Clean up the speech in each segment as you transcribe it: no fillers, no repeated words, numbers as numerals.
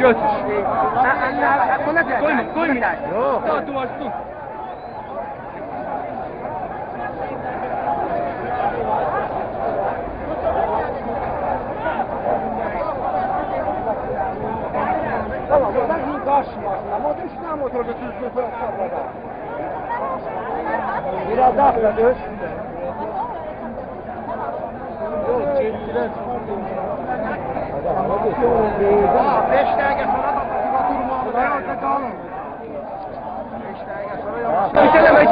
Götür. Koyma. Yok. Daha duvarsın. Tamam, buradan iyi karşımasın. Ama o da 3 tane motorda düzgün sonra. Biraz daha düz. Yok, çektiler. 5 dakika sonra da durma. Ayakta kalın. 5 dakika sonra yavaş. İçeleme.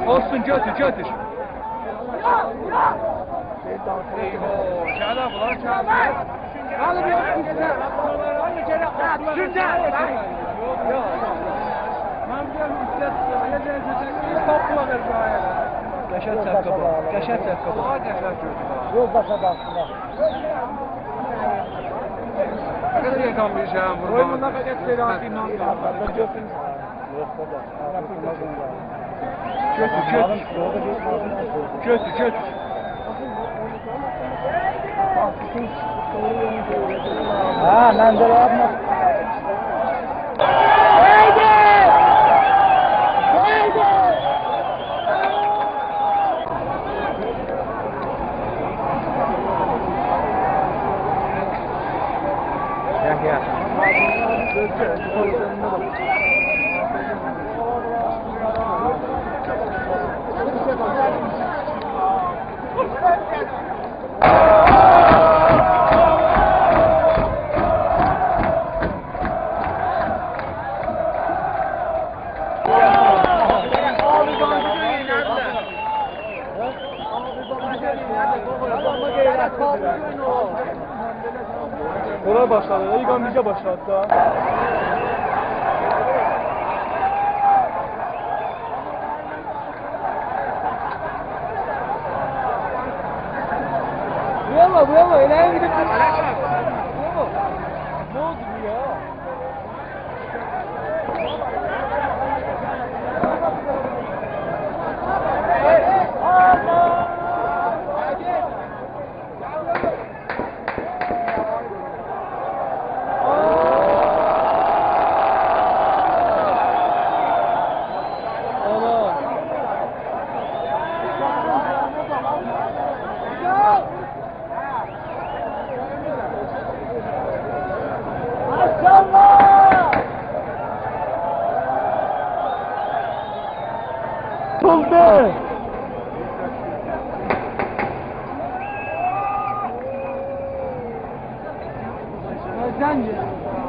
Olsun götür. Çağla bular çağla. Kalıp yok işte. Aynı kere şurada. Yok. Manzara üstet. Topla ver bu ayağa. Qəşət çəkkabı. Yok başa baksınlar. Ne kadar yakamayacağım bunu? Oyununa kadar serahatından kaldı. Götür. Ha, manzara yapma. Kolay başladı. İlgan bize başladı da. Bu yalla. İleriye gidip ne oldu bu ya?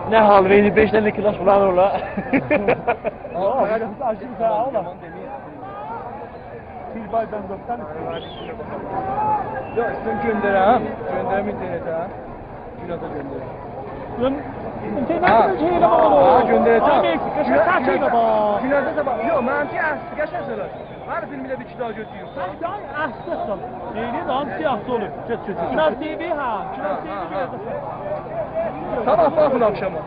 Ne hal verdi 5 tane kilaş falan ola. Tilbaydan 90 Yok sen gönderem. Gönderem internete ha. Kinoda gönder. İnternetten şeyle bağlı. Göndereceğim. Kaç şeyle bağlı. Kinoda da bak. Yok mənfi aslı qəşəngdir. Var filmdə bir kilo götürüyor. Sen aslısan. Neyini lan siyahsı olur. Kino TV ha. Kino TV. Sabah bakın akşama.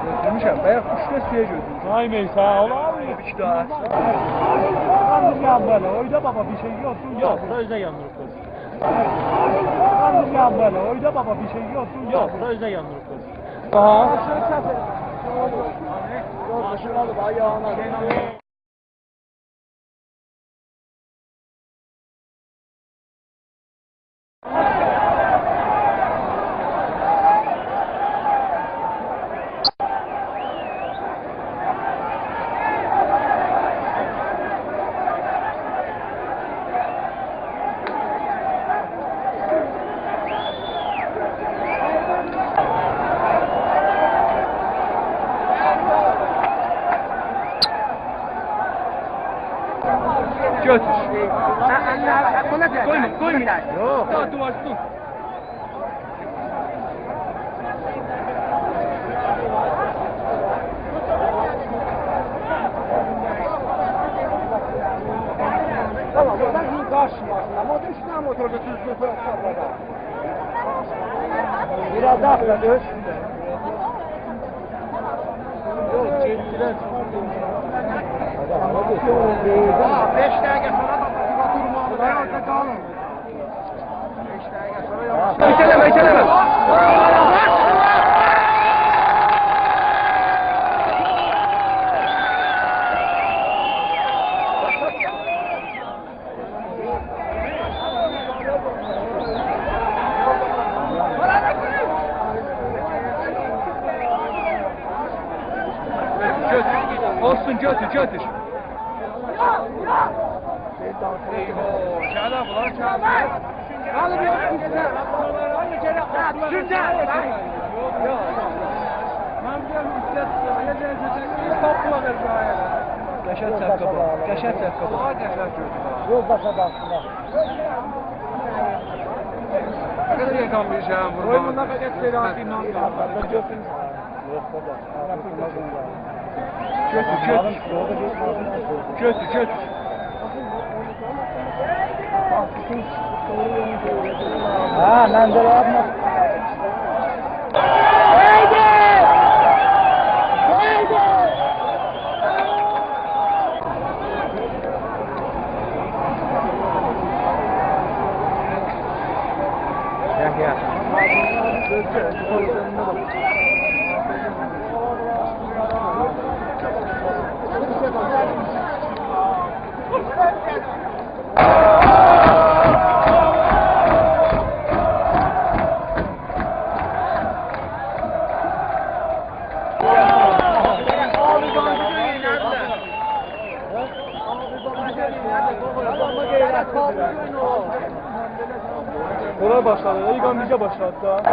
Götürmüşəm. Bayaq 3 dəstəyə götürmüşəm. Vay Meysa, ola abi. Bir kilo aslı. Kandım böyle. Oyda baba bir şey yiyorsun. Yok, sözde yanırık. Kandım böyle. Oyda baba bir şey yiyorsun. Yok, sözde yanırık. Aha. Aşırı ayağına. Götür. Koyma. Yok. Daha duvarsın. هم موتور به توش بسر خواهد biraz daha yapıyoruz. Yok, çektiler. Ha, 5 dakika sonra da durma. Ayakta kalın. 5 dakika sonra yavaş. Mekeleme. Olsun götür. Eyvah, çağla bular çağla. Alıp yok gitsin. Şundan. Yok. Ben diyorum üstad, topla ver buraya. Qəşət çəkkabı. Yok başa baksınlar. Ne kadar yakan bir şey bu? Oyununa kadar seyranti inan kaldı. Kötü. Ha, manzara yapma. Kolay başladı. İlgan bize başladı da.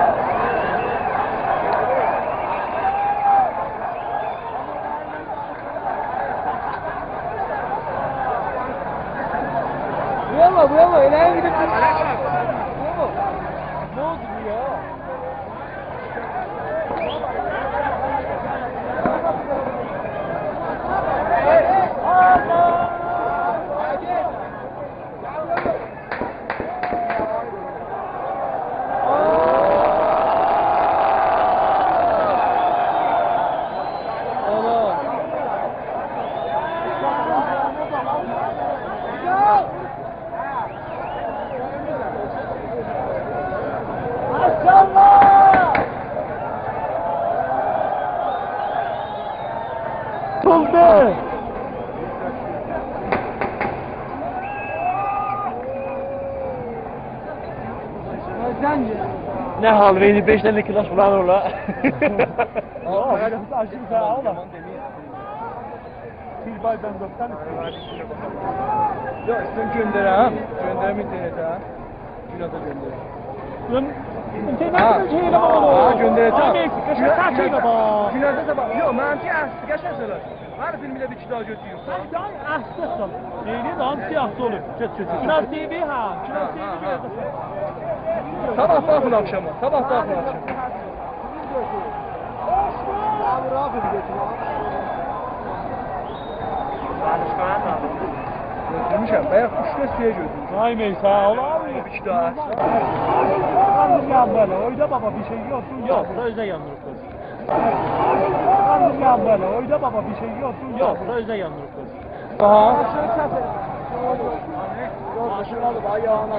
Bu yalla. İleriye gidip Ne oldu bu ya? Ne hal verdi 5 tane kilaş falan ola. Ya sen gönderem. Gönderem internete. Kinoda gönderem. Göndereceğim. Kinoda da bak. Yok, mənfi əsli qəşəsələr. Hər filmdə bir iki daha götürüyorsun. Aslısan. Neydi lan siyahsı olur. Künaz TV ha. Künaz TV. Sabah baxın akşama. Götürmüşəm. Bayaq 3 dəstəyə götürmüşəm. Vay Meysa ola abi. Bir iki daha əsli. Oyda baba bir şey yoksun. Yok, özde yandırıp koy. Oyda baba bir şey yoksun. Yok, özde yandırıp koy. Aha. Aşırı ayağına.